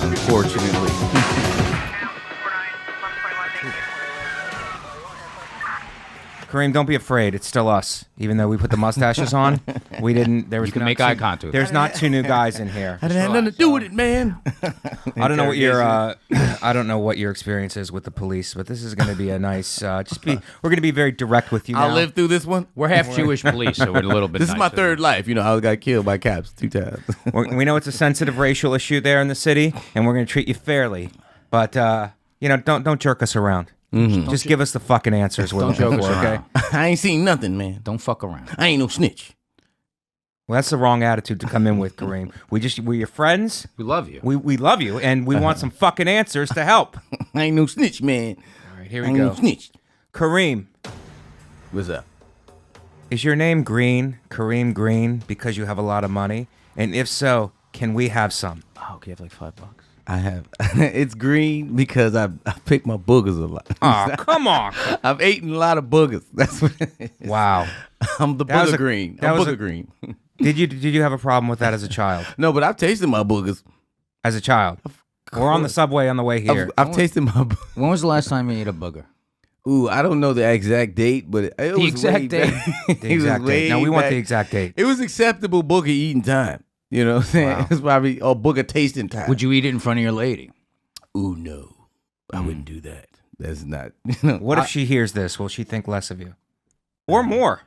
Unfortunately. Kareem, don't be afraid. It's still us. Even though we put the mustaches on, we didn't. There was You can not make two, eye contact. There's not two new guys in here. I didn't have nothing to do with it, man. I don't know what your I don't know what your experience is with the police, but this is going to be a nice. We're going to be very direct with you now. I'll live through this one. We're half Jewish police, so we're a little bit This is my nicer. third life. You know, I got killed by cops 2 times. We know it's a sensitive racial issue there in the city, and we're going to treat you fairly. But don't jerk us around. Just give us the fucking answers. Don't joke us okay? around. I ain't seen nothing, man. Don't fuck around. I ain't no snitch. Well, that's the wrong attitude to come in with, Kareem. We're your friends. We love you. We love you, and we want some fucking answers to help. I ain't no snitch, man. All right, here I we ain't go. no snitch. Kareem, What's up? is your name Green, Kareem Green, because you have a lot of money? And if so, can we have some? Oh, okay, you have like $5. I have. It's green because I pick my boogers a lot. Oh, come on. I've eaten a lot of boogers. That's what it is. Wow. I'm the That was booger a- green. that I'm was booger a- green. Did you have a problem with that as a child? No, but I've tasted my boogers. As a child? We're on the subway on the way here. I've tasted my boogers. When was the last time you ate a booger? Ooh, I don't know the exact date, but it was exact way date. back. The It was exact date. way No, we want back. the exact date. It was acceptable booger eating time. You know what I'm saying? Wow. It's probably booger tasting time. Would you eat it in front of your lady? Ooh, no. I wouldn't do that. That's not. What if she hears this? Will she think less of you? Or more?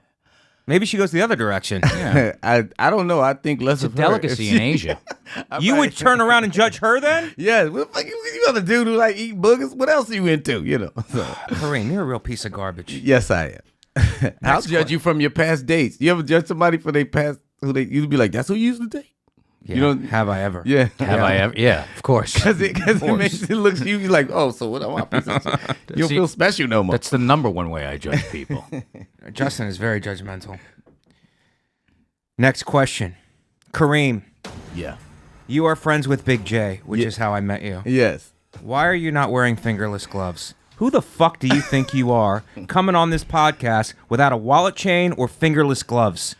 Maybe she goes the other direction. Yeah. I don't know. I think less It's a of her. delicacy in Asia. You would turn around and judge her then? Yeah, what the fuck you other dude who like eat boogers? What else are you into? You know. So, Kareem, you're a real piece of garbage. yes, I am. I'll judge you from your past dates. You ever judge somebody for their past? Who they you'd be like, that's who you used to date. Yeah, You know- have I ever? Yeah, Have I ever? Yeah, of course. Because it makes it look you you're like, oh, so what am I? Piece of shit? You don't See, feel special no more. That's the number one way I judge people. Justin is very judgmental. Next question. Kareem, Yeah. you are friends with Big J, which is how I met you. Yes. Why are you not wearing fingerless gloves? Who the fuck do you think you are coming on this podcast without a wallet chain or fingerless gloves?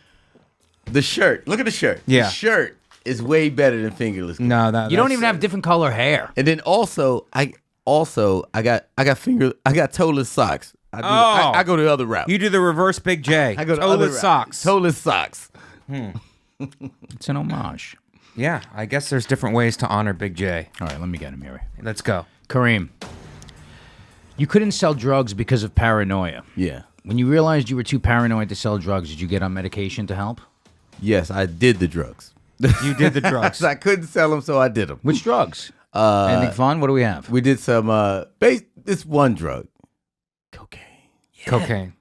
The shirt. Look at the shirt. Yeah. The shirt is way better than fingerless. No, that You don't even have different color hair. And then also I got toeless socks. I go the other route. You do the reverse Big J. I go the other Toeless route. socks. Toeless socks. It's an homage. Yeah, I guess there's different ways to honor Big J. All right, let me get him here. Let's go. Kareem, you couldn't sell drugs because of paranoia. Yeah. When you realized you were too paranoid to sell drugs, did you get on medication to help? Yes, I did the drugs. You did the drugs. I couldn't sell them, so I did them. Which drugs? Anything fun? What do we have? We did some. It's one drug. Cocaine. Cocaine.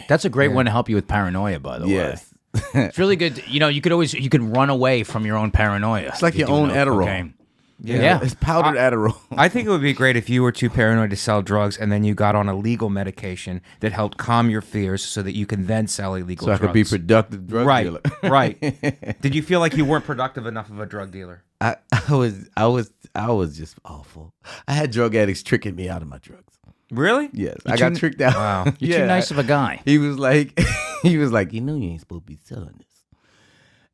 That's a great one to help you with paranoia, by the way. Yes. It's really good. You know, you could run away from your own paranoia. It's like if you your do own know Adderall. cocaine. Yeah. Yeah. It's powdered Adderall. I think it would be great if you were too paranoid to sell drugs and then you got on a legal medication that helped calm your fears so that you can then sell illegal So I drugs. could be productive drug Right, dealer. right. Did you feel like you weren't productive enough of a drug dealer? I was just awful. I had drug addicts tricking me out of my drugs. Really? Yes, I got tricked out. Wow. You're too nice of a guy. He was like, you know, you ain't supposed to be selling this.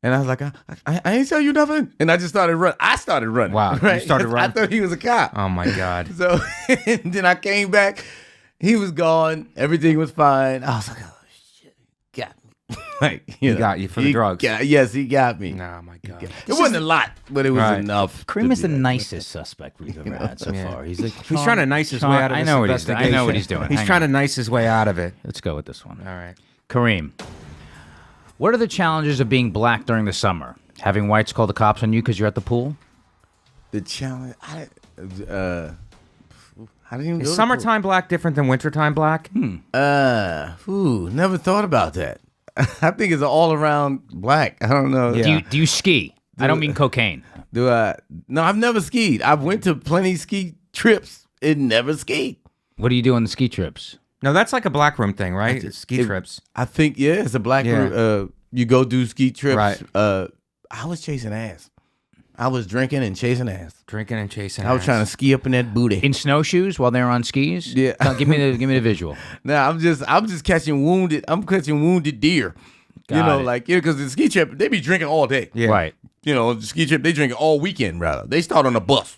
And I was like, I ain't sell you nothing. And I just started running. I started running. Wow, you Right? started running? I thought he was a cop. Oh my God. So and then I came back. He was gone. Everything was fine. I was like, oh shit, he got me. Like, He got you for the drugs. Yes, he got me. Oh my God. It wasn't a lot, but it was Right. enough. Kareem to is the be like- nicest suspect we've ever had so Yeah. far. He's like, He's trying to nice his way out of I this know what he's doing. I know what he's doing. He's Hang trying on. to nice his way out of it. Let's go with this one. All right. Kareem, what are the challenges of being black during the summer? Having whites call the cops on you because you're at the pool? The challenge. I didn't even go Is to summertime black different than wintertime black? never thought about that. I think it's all around black. I don't know. Yeah. Do you ski? I don't mean cocaine. Do I? No, I've never skied. I've went to plenty ski trips and never skied. What do you do on the ski trips? No, that's like a black room thing, right? It's ski trips. I think it's a black. Yeah. You go do ski trips. Right. I was chasing ass. I was drinking and chasing ass. Drinking and chasing I was ass. trying to ski up in that booty. In snowshoes while they're on skis? Yeah. Give me the visual. Now I'm just catching wounded. I'm catching wounded deer. Got it. like because the ski trip they be drinking all day. Yeah. Right. The ski trip they drink all weekend rather. They start on the bus.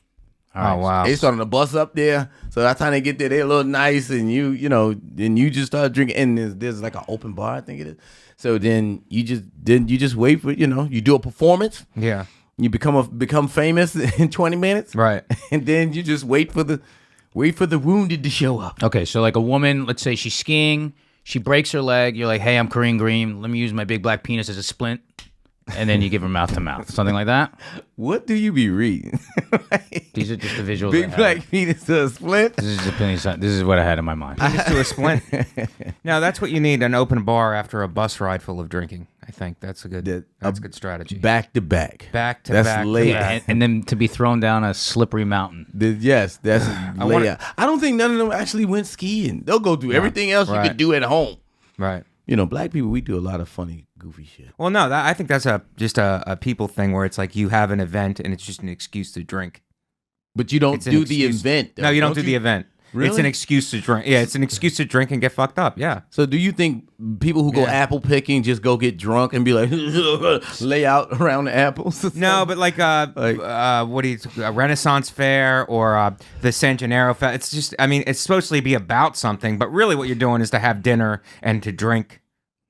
Oh wow. They start on the bus up there. So by the time they get there, they're a little nice, and then you just start drinking. And there's like an open bar, I think it is. So then you just wait for you do a performance. Yeah. You become famous in 20 minutes. Right. And then you just wait for the wounded to show up. Okay, so like a woman, let's say she's skiing, she breaks her leg. You're like, hey, I'm Kareem Green. Let me use my big black penis as a splint. And then you give her mouth to mouth. Something like that. What do you be reading? These are just the visuals. Big black penis to a splint. This is what I had in my mind. Just to a splint. No, that's what you need, an open bar after a bus ride full of drinking. I think that's a good strategy. Back to back. Back to That's back. late. Yeah, and then to be thrown down a slippery mountain. Yes, that's layout. I don't think none of them actually went skiing. They'll go do everything else you could do at home. Right. Black people, we do a lot of funny, goofy shit. Well, no, I think that's just a people thing where it's like you have an event and it's just an excuse to drink. But you don't It's an do the excuse. event. No, you don't do the event. Really? It's an excuse to drink. Yeah, it's an excuse to drink and get fucked up. Yeah. So do you think people who go apple picking just go get drunk and be like, lay out around the apples? No, but like a Renaissance fair or the San Gennaro Fest. It's just, I mean, it's supposed to be about something, but really what you're doing is to have dinner and to drink.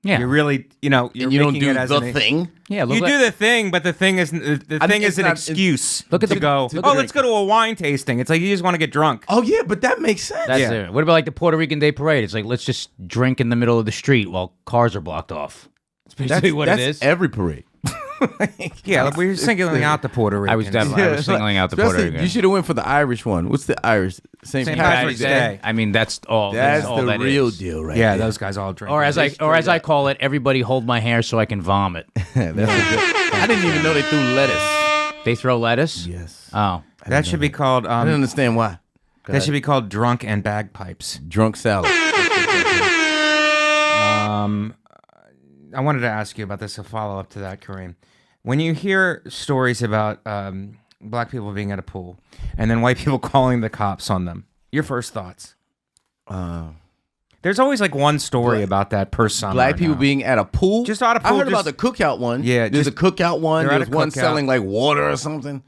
Yeah. You're really, you're and you don't making do it as the an, thing? Yeah, You do the thing, but the thing is it's an not- excuse Look at to the- go, look at oh, the- let's go to a wine tasting. It's like you just want to get drunk. Oh, yeah, but that makes sense. That's Yeah. it. What about like the Puerto Rican Day Parade? It's like, let's just drink in the middle of the street while cars are blocked off. That's basically what it is. Every parade. Yeah, we're singling out the Puerto Ricans. I was definitely I was singling out the Puerto Especially, Rican. You should have went for the Irish one. What's the Irish? St. St. Patrick's Patrick's Day. I mean, that's all. That's all the that real is. deal, right? Yeah, there. those guys all drink. Or as I call it, everybody hold my hair so I can vomit. That's a good. I didn't even know they threw lettuce. They throw lettuce. Yes. Oh, That should be called. I didn't understand why. That should be called drunk and bagpipes. Drunk salad. I wanted to ask you about this. A follow up to that, Kareem. When you hear stories about black people being at a pool and then white people calling the cops on them, your first thoughts? There's always like one story about that per summer. Black people now. being at a pool. Just at a pool, I heard about just- the cookout one. Yeah, there's just- a cookout one. they're at There's a one cookout. selling like water or something.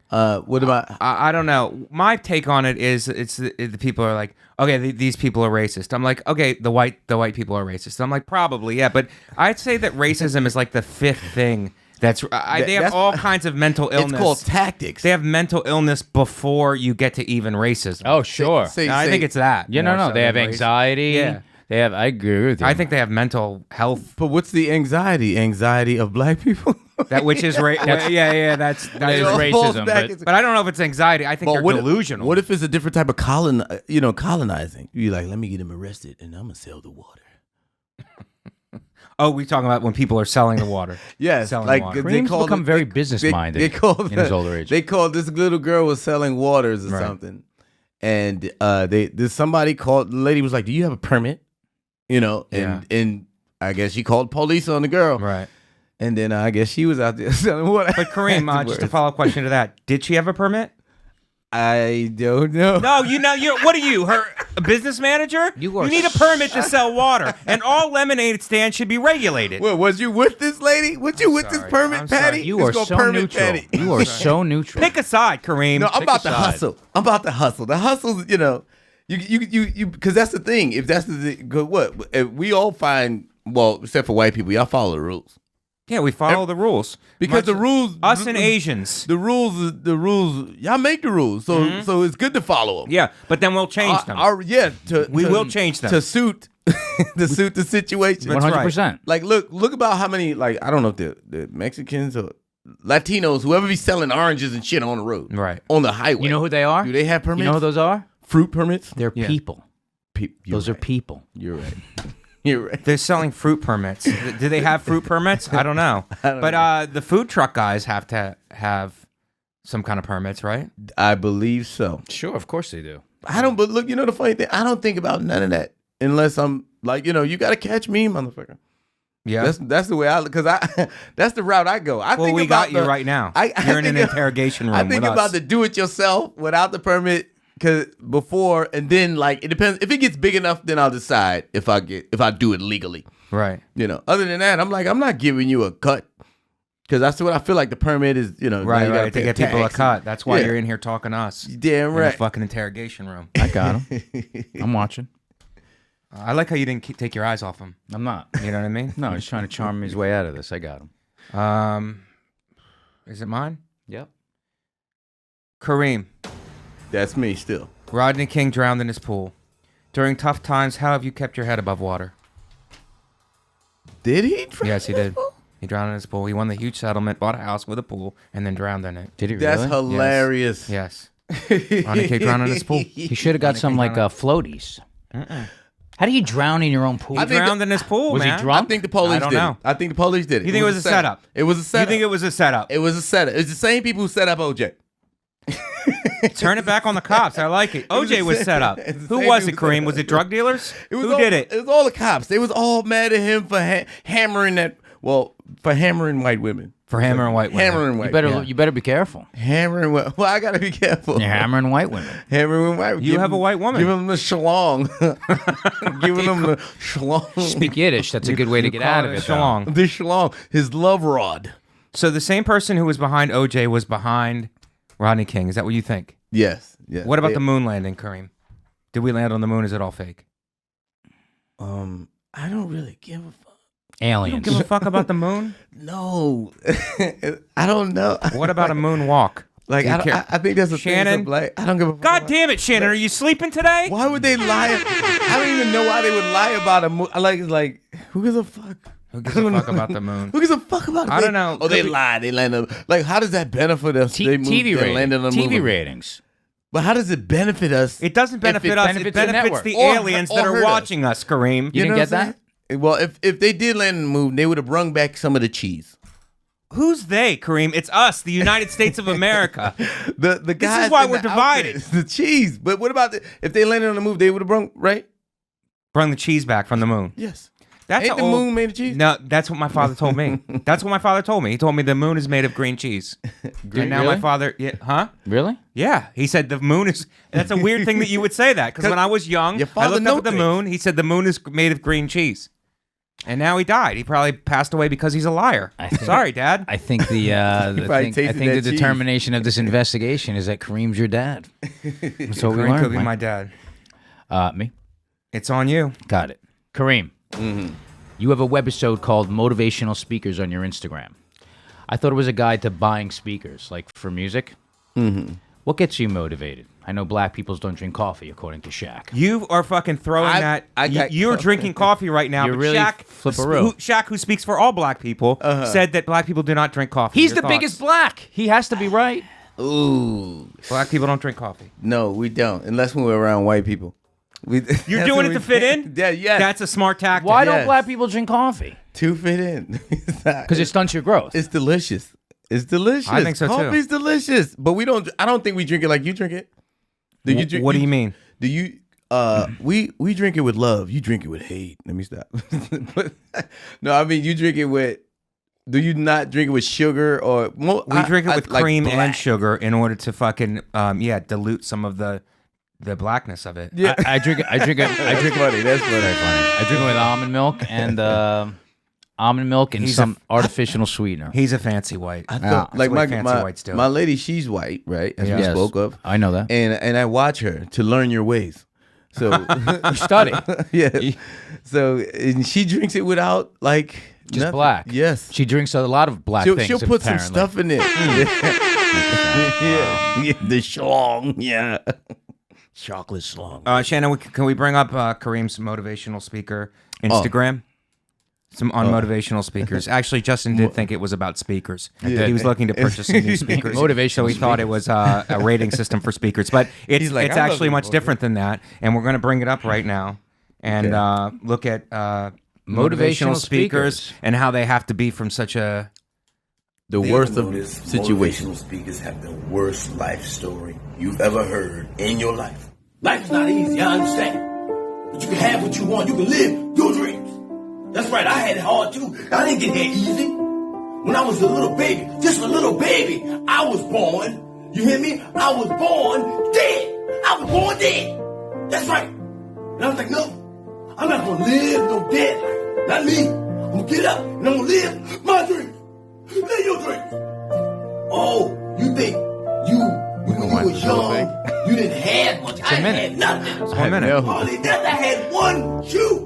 What about? I don't know. My take on it is the people are like, okay, these people are racist. I'm like, okay, the white people are racist. I'm like, probably, yeah. But I'd say that racism is like the fifth thing. They have that's- all kinds of mental illness. It's called tactics. They have mental illness before you get to even racism. oh, sure. I think it's that. Yeah, more no. so They have than racism. anxiety. Yeah. They have. I agree with you. I think they have mental health. But what's the anxiety? Anxiety of black people? That which is yeah. That's That is It all falls racism, back but- into- But I don't know if it's anxiety. I think they're delusional. What if it's a different type of colonizing? You like, let me get him arrested, and I'm gonna sell the water. Oh, we talking about when people are selling the water. Yes, Selling like water. Kareem's called become it- very they- business-minded They called in his older age. They called this little girl was selling waters or Right. something, and somebody called. The lady was like, "Do you have a permit?" And I guess she called police on the girl, Right. and then I guess she was out there selling water. But Kareem, just a follow-up question to that. Did she have a permit? I don't know. No, what are you, her a business manager? You are need a permit to sell water, and all lemonade stands should be regulated. Well, was you with this lady? Was you with this sorry. permit, I'm Patty? sorry. You It's are called so permit neutral. Patty. You are so neutral. Pick a side, Kareem. No, I'm about to a side. hustle. I'm about to hustle. The hustle, you because that's the thing. If that's the thing, 'cause what if we all find, well, except for white people, y'all follow the rules Yeah, we follow the rules because the rules, Us and Asians. the rules, y'all make the rules, so it's good to follow them. Yeah, but then we'll change them. We will change them. to suit the situation. That's 100%. Like look about how many, like, I don't know if the Mexicans or Latinos, whoever be selling oranges and shit on the road, Right. on the highway. You know who they are? Do they have permits? You know who those are? Fruit permits? They're Yeah. people. Those are people. You're right. You're right. They're selling fruit permits. Do they have fruit permits? I don't know. But the food truck guys have to have some kind of permits, right? I believe so. Sure, of course they do. I don't, but look, the funny thing, I don't think about none of that unless I'm like, you got to catch me, motherfucker. Yeah. That's the way because that's the route I go. Well, we got you right now. You're in an interrogation room. I think with about us. the do it yourself without the permit, cause before, and then like it depends. If it gets big enough, then I'll decide if I do it legally. Right. You know, other than that, I'm like, I'm not giving you a cut. Because that's what I feel like the permit is, you know. Right, you gotta right. To pay get people a tax. cut. That's why Yeah. you're in here talking to us. Damn In the right. fucking interrogation room. I got him. I'm watching. I like how you didn't take your eyes off him. I'm not. You know what I mean? No, he's trying to charm his way out of this. I got him. Is it mine? Yep. Kareem. That's me still. Rodney King drowned in his pool. During tough times, how have you kept your head above water? Did he? Yes, he did. He drowned in his pool. He won the huge settlement, bought a house with a pool, and then drowned in it. Did he really? That's hilarious. Yes. Rodney King drowned in his pool. He should have got some like floaties. How do you drown in your own pool? He drowned in his pool, Was he man. drunk? I think the police I don't did know. it. I think the police did it. You think it was a setup? It was a setup. You think it was a setup? It was a setup. It's the same people who set up OJ. Turn it back on the cops. I like it. OJ was set up. It's the Who same was it, people set Kareem? up. Was it drug dealers? Who all, did it? It was all the cops. They was all mad at him for hammering that. Well, for hammering white women. For hammering white women. Hammering white. You better be careful. Hammering white. Well, I gotta be careful. You're hammering white women. Hammering white. You have a white woman. Give them the shalong. Giving them the shalong. Speak Yiddish. That's a good way to get out of it. though. Shalong. The shalong. His love rod. So the same person who was behind OJ was behind Rodney King. Is that what you think? Yes. Yes. What about the moon landing, Kareem? Did we land on the moon? Is it all fake? I don't really give a fuck. You don't Aliens. give a fuck about the moon? No. I don't know. What about a moon walk? Like Do you I care? think that's a Shannon? thing. Like I don't give a fuck. God damn it, Shannon. Are you sleeping today? Why would they lie? I don't even know why they would lie about a moon. Like who gives a fuck? Who gives a fuck about the moon? Who gives a fuck about it? I don't know. Oh, they lied. They landed. Like, how does that benefit us? They moved, TV they landed on the ratings. TV moon. ratings. But how does it benefit us? It doesn't benefit us. It benefits the benefits network. the Or- aliens or that hurt are us. watching us, Kareem. You didn't know get what I'm saying? Well, if they did land on the moon, they would have brung back some of the cheese. Who's they, Kareem? It's us, the United States of America. The guys. is why in we're the divided. outfits, the cheese. But what about if they landed on the moon? They would have brung right. Bring the cheese back from the moon. Yes. That's Ain't the old- moon made of cheese? No, that's what my father told me. That's what my father told me. He told me the moon is made of green cheese. And now my Really? father, huh? Really? Yeah, he said the moon is. That's a weird thing that you would say that because when I was young, Your I father looked know up at the things. moon. He said the moon is made of green cheese, and now he died. He probably passed away because he's a liar. Sorry, Dad. I think the probably tasted that cheese. determination of this investigation is that Kareem's your dad. That's what we Kareem learned. could be Mike. my dad. Me. It's on you. Got it. Kareem, you have a webisode called Motivational Speakers on your Instagram. I thought it was a guide to buying speakers, like for music. What gets you motivated? I know black people don't drink coffee, according to Shaq. You are fucking throwing that. You're drinking coffee right now. You're but really Shaq, flipperoo. Shaq, who speaks for all black people, said that black people do not drink coffee. He's Your the thoughts? biggest black. He has to be right. Ooh. Black people don't drink coffee. No, we don't. Unless when we're around white people. You're doing it to fit in? Yeah, yes. That's a smart tactic. Why don't Yes. black people drink coffee? To fit in. Because it stunts your growth. It's delicious. It's delicious. I think so, too. Coffee's delicious. But we don't. I don't think we drink it like you drink it. Do you drink? What do you mean? Do you? We drink it with love. You drink it with hate. Let me stop. But, no, I mean you drink it with. Do you not drink it with sugar or? We drink it with like cream black. and sugar in order to fucking dilute some of the blackness of it. Yeah, I drink it. I drink it. I drink it. funny. That's funny. I drink it with almond milk and He's some artificial sweetener. He's a fancy white. I Yeah. thought, like That's what fancy my whites do. my lady, she's white, right? As we Yes. spoke of, I know that. and I watch her to learn your ways. So You study. yeah, so and she drinks it without like Just nothing. black. Yes, She drinks a lot of black she'll things. put some apparently. stuff in it. Yeah, the schlong. Yeah, chocolate schlong. Shannon, can we bring up Kareem's motivational speaker Instagram? Some on motivational speakers. Actually, Justin did think it was about speakers. He was looking to purchase some new speakers. Motivational So he thought it was a rating system for speakers. But it's He's like, it's I love actually you, much boy. different than that. And we're going to bring it up right now and look at motivational speakers and how they have to be from such a... The They worst ever of notice situation. Motivational speakers have the worst life story you've ever heard in your life. Life is not easy, I understand. But you can have what you want. You can live your dreams. That's right, I had it hard too. I didn't get here easy. When I was a little baby, just a little baby, I was born. You hear me? I was born dead. I was born dead. That's right. And I was like, no, I'm not gonna live no dead life. Not me. I'm gonna get up and I'm gonna live my dreams. Live your dreams. Oh, you think when you was young, you didn't have much. I had nothing. It's 1 minute. Hardly nothing. I had one shoe.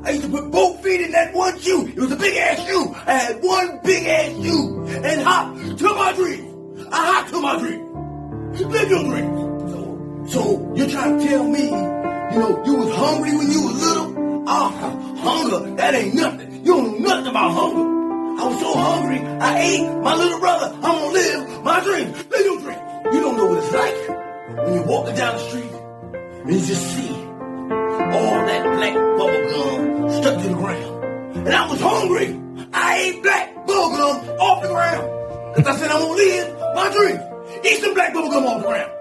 I used to put both feet in that one shoe. It was a big ass shoe. I had one big ass shoe and hop to my dreams. I hop to my dreams. Live your dreams. So you're trying to tell me, you was hungry when you was little? Hunger, that ain't nothing. You don't know nothing about hunger. I was so hungry, I ate my little brother. I'm gonna live my dreams. Live your dreams. You don't know what it's like when you're walking down the street and you just see all that black bubble gum stuck to the ground. And I was hungry. I ate black bubble gum off the ground. Because I said I'm gonna live my dreams. Eat some black bubble gum off the ground.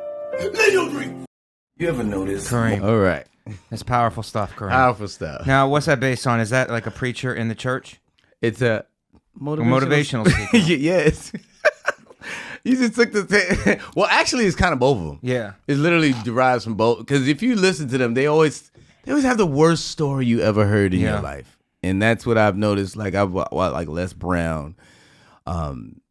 Live your dreams. You ever notice? Kareem. All right. That's powerful stuff, Kareem. Powerful stuff. Now, what's that based on? Is that like a preacher in the church? It's a motivational speaker. Yes. You just took the well, actually, it's kind of both of them. Yeah. It literally derives from both. Because if you listen to them, they always have the worst story you ever heard in your life. And that's what I've noticed. Like like Les Brown.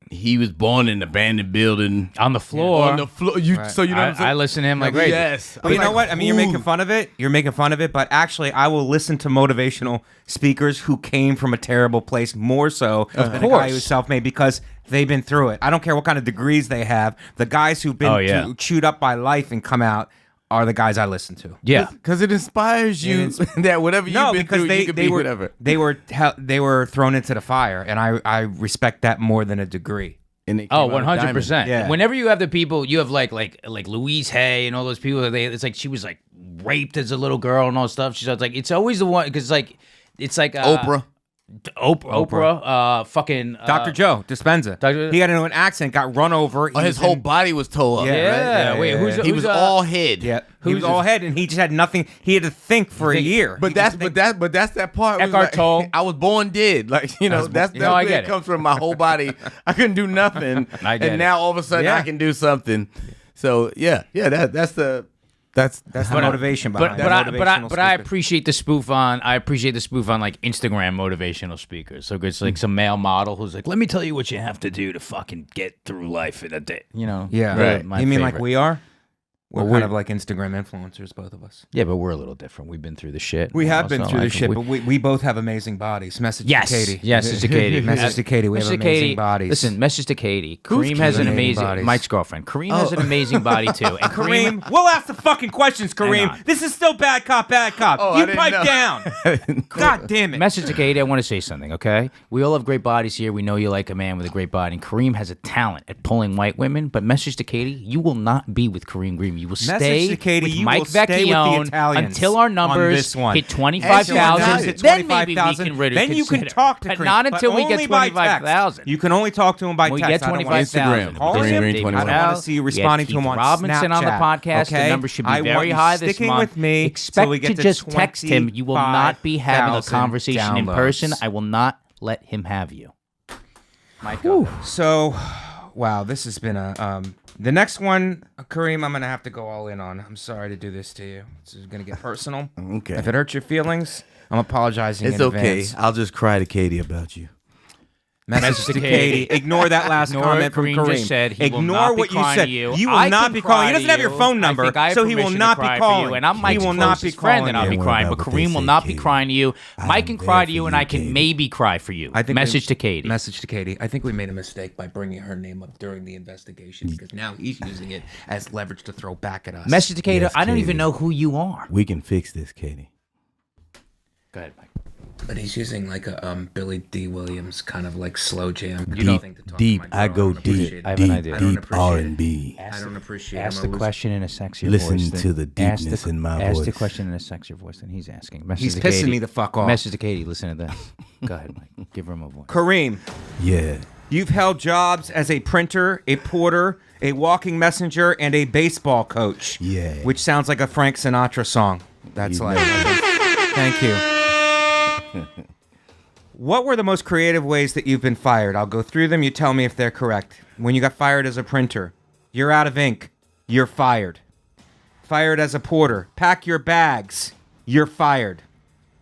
He was born in an abandoned building On the floor. On the floor. Right. So you know what I'm saying? I listen to him like crazy. Yes. But you know what? I mean, you're making fun of it. You're making fun of it. But actually, I will listen to motivational speakers who came from a terrible place more so than a guy who's self-made because they've been through it. I don't care what kind of degrees they have. The guys who've been chewed up by life and come out are the guys I listen to. Yeah. Because it inspires you that whatever you've been through, you could be whatever. They were thrown into the fire, and I respect that more than a degree. And they 100%. Yeah. Whenever you have the people, you have like Louise Hay and all those people. It's like she was like raped as a little girl and all stuff. She's like, it's always the one because it's like Oprah. fucking Dr. Joe Dispenza. He got into an accident, got run over. His whole body was tore up. Yeah. Right? Wait, he was all head. Yeah, he was all head, and he just had nothing. He had to think for a year. But that's that part. Eckhart Tolle. I was born dead. Like that's I where get it comes from. My whole body. I couldn't do nothing, and now all of a sudden I can do something. So that's the motivation behind it. But I appreciate the spoof on. like Instagram motivational speakers. So it's like some male model who's like, let me tell you what you have to do to fucking get through life in a day. Yeah, Right. My you mean like favorite. we are? We're Well, kind of like Instagram influencers, both of us. Yeah, but we're a little different. We've been through the shit. We have Also, been through the like, shit, but we both have amazing bodies. Message Yes, to Katie. yes, it's to Katie. Message to Katie. We have Message to amazing Katie. bodies. Listen, message to Katie. Who's Kareem has an Katie? amazing. Bodies. Mike's girlfriend. Kareem has an amazing body too. And Kareem, we'll ask the fucking questions, Hang Kareem. on. This is still bad cop, bad cop. Oh, I you didn't pipe know. down. God damn it. Message to Katie. I want to say something. Okay, we all have great bodies here. We know you like a man with a great body. And Kareem has a talent at pulling white women. But message to Katie, you will not be with Kareem Green. You will Message stay to Katie, with you Mike will stay with the Vecchione Italians until our on numbers this one. hit 25,000. Then maybe we can Then you can talk to but Kareem. not until we get only by 25,000. text. You can only talk to him by When we text. get I don't want 25,000. Instagram. Call There's him. Green Dave 21. I don't want to see you We had responding to Keith him on Robinson on the Snapchat, podcast. okay? The number should be I want very you high this sticking month. with me Expect till we get to just text him. You will not be having a 25,000 conversation in person. downloads. I will not let him have you. Mike, go ahead. So, wow, this has been a. The next one, Kareem, I'm going to have to go all in on. I'm sorry to do this to you. This is going to get personal. Okay. If it hurts your feelings, I'm apologizing It's in okay. advance. I'll just cry to Katie about you. Message to Katie. Ignore that last Ignore comment what from Kareem Kareem. just said. He will Ignore not be what you crying said. to you. You will I not can be cry calling. He to doesn't have your you. phone I number, think I have so he will permission to not be cry for calling. you, and I'm He Mike's will not be closest friend, calling and I'll you. be Don't crying. worry But about what they Kareem will say, not be Katie. crying to you. Mike can there cry for to you, you, and I can Katie. maybe cry for you. I think Message to Katie. Message to Katie. I think we made a mistake by bringing her name up during the investigation because now he's using it as leverage to throw back at us. Message to Katie. Yes, I don't Katie. even know who you are. We can fix this, Katie. Go ahead, Mike. But he's using like a Billy D. Williams kind of like slow jam. Deep. I go deep. I have an idea. Deep R&B. I don't appreciate. Ask the question in a sexier Listen voice. to the deepness in my Ask the voice. question in a sexier voice than he's asking. Message He's to pissing Katie. me the fuck off. Message to Katie. Listen to this. Go ahead, Mike. Give him a voice. Kareem, Yeah. you've held jobs as a printer, a porter, a walking messenger, and a baseball coach. Yeah. Which sounds like a Frank Sinatra song. That's like. Thank you. What were the most creative ways that you've been fired? I'll go through them. You tell me if they're correct. When you got fired as a printer, you're out of ink. You're fired. Fired as a porter. Pack your bags. You're fired.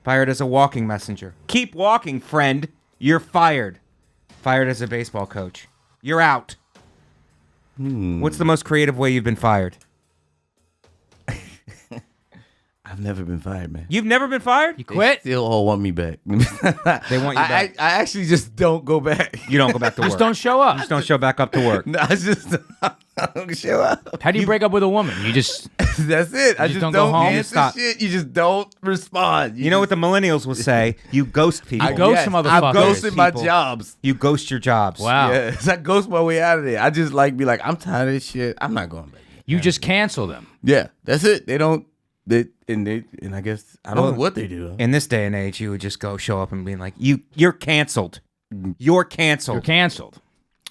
Fired as a walking messenger. Keep walking, friend. You're fired. Fired as a baseball coach. You're out. What's the most creative way you've been fired? I've never been fired, man. You've never been fired? You quit? They still all want me back. They want you back. I actually just don't go back. You don't go back to work. Just don't show up. Just don't show back up to work. No, I just I don't show up. How do you break up with a woman? You just That's it. I just just don't don't go home? answer Stop. shit. You just don't respond. You know what the millennials will say? You ghost people. I ghost some I've motherfuckers. ghosted my People. jobs. You ghost your jobs. wow. Yes, I ghost my way out of there. I just be like, I'm tired of this shit. I'm not going back. You just cancel them. Yeah, that's it. They don't. And I guess I don't know what they do. In this day and age, you would just go show up and be like, you're canceled. You're canceled. You're canceled.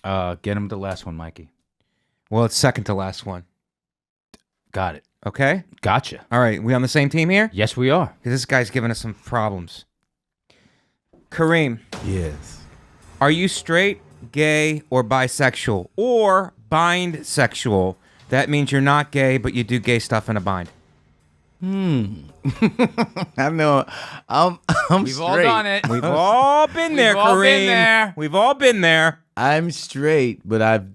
Get him the last one, Mikey. Well, it's second to last one. Got it. Okay? Gotcha. All right. We on the same team here? Yes, we are. Because this guy's giving us some problems. Kareem, Yes. are you straight, gay, or bisexual? Or bindsexual? That means you're not gay, but you do gay stuff in a bind. I know. I'm We've straight. all done it. We've all been there, all Kareem. been there. We've all been there. I'm straight, but I've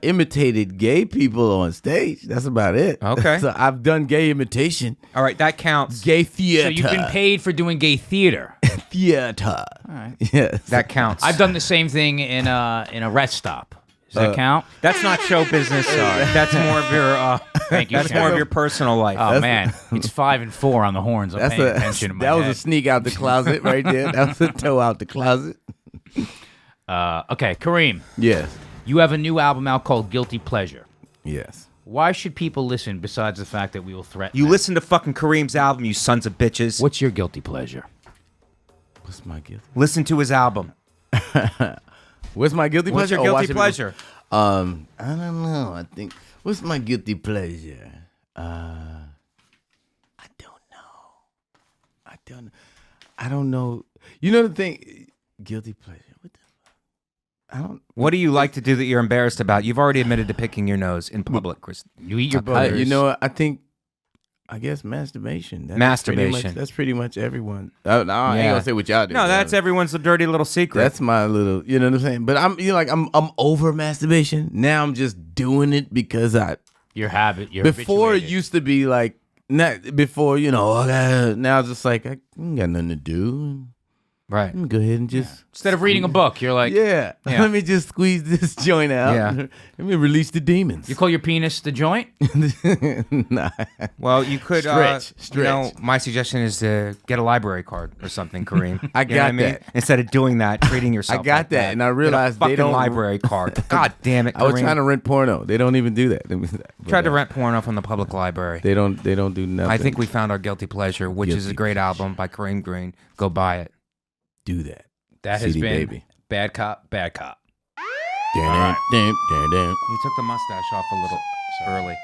imitated gay people on stage. That's about it. Okay. So I've done gay imitation, All right, that counts. gay So theater. you've been paid for doing gay theater. theater. All right. Yes. That counts. I've done the same thing in a rest stop. Does that count? That's not show business. That's more of your. Thank you. That's Sharon. more of your personal life. Oh man, it's 5 and 4 on the horns. I'm That's paying a attention to my that was head. a sneak out the closet right there. That was a toe out the closet. Okay, Kareem, Yes. you have a new album out called Guilty Pleasure. Yes. Why should people listen besides the fact that we will threaten You them? listen to fucking Kareem's album, you sons of bitches. What's your guilty pleasure? What's my guilty? Listen to his album. What's my guilty What's pleasure? your Oh, guilty watching pleasure? I don't know. I think what's my guilty pleasure? I don't know. You know the thing? Guilty pleasure. What the fuck? I don't. What do you like to do that you're embarrassed about? You've already admitted to picking your nose in public, Chris. You eat your I, boogers. you know what? I guess masturbation. Masturbation. That's pretty much everyone. I ain't gonna say what y'all do. No, that's everyone's dirty little secret. That's my little. You know what I'm saying? But I'm over masturbation now. I'm just doing it because your habit. Your before it habituated. used to be like not before now it's just like I ain't got nothing to do. right. Let me go ahead and just Instead of reading a book, you're like, yeah. Let me just squeeze this joint out. Yeah. Let me release the demons. you call your penis the joint? Nah. Well, you could. Stretch. You know, my suggestion is to get a library card or something, Kareem. I You know got what mean? that. Instead of doing that, treating yourself. I got like that, and I Get a realized they fucking don't- library card. God damn it, Kareem. I was trying to rent porno. They don't even do that. Tried to rent porno from the public library. They don't do nothing. I think we found our guilty pleasure, which is a Guilty great album by Kareem Green. Go buy it. do that. That has CD been baby. Bad Cop, Bad Cop. Damn. He took the mustache off a little early.